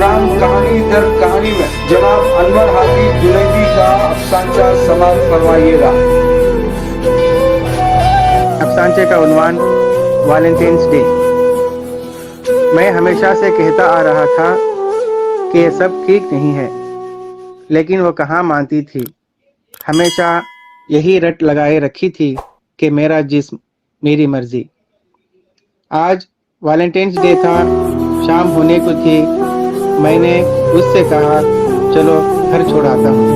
Programme कहानी दर कहानी में जनाब अनवर हाजी जुनैदी का अफसानचा समाप्त फरमाइएगा। अफसानचे का उन्वान वैलेंटाइंस डे। मैं हमेशा से कहता आ रहा था कि ये सब ठीक नहीं है, लेकिन वो कहाँ मानती थी। हमेशा यही रट लगाए रखी थी कि मेरा जिस्म मेरी मर्जी। आज वैलेंटाइंस डे था, शाम होने को थी। मैंने उससे कहा चलो घर छोड़ आता हूँ,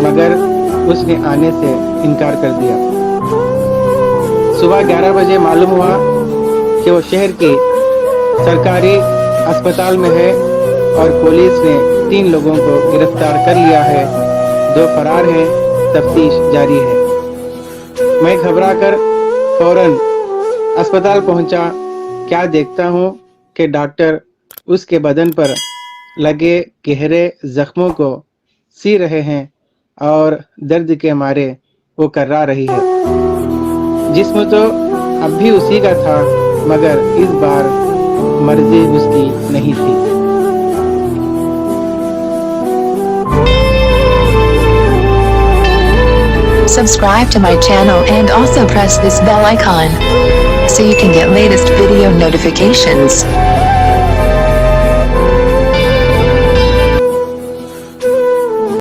मगर उसने आने से इनकार कर दिया। सुबह 11 बजे मालूम हुआ कि वो शहर के सरकारी अस्पताल में है और पुलिस ने 3 लोगों को गिरफ्तार कर लिया है। 2 फरार हैं, तफ्तीश जारी है। मैं घबराकर फौरन अस्पताल पहुंचा। क्या देखता हूं कि डॉक्टर उसके बदन पर लगे गहरे जख्मों को सी रहे हैं और दर्द के मारे वो कर्रा रही है। जिस्म तो अब भी उसी का था, मगर इस बार मर्जी उसकी नहीं थी। Subscribe to my channel and also press this bell icon so you can get latest video notifications.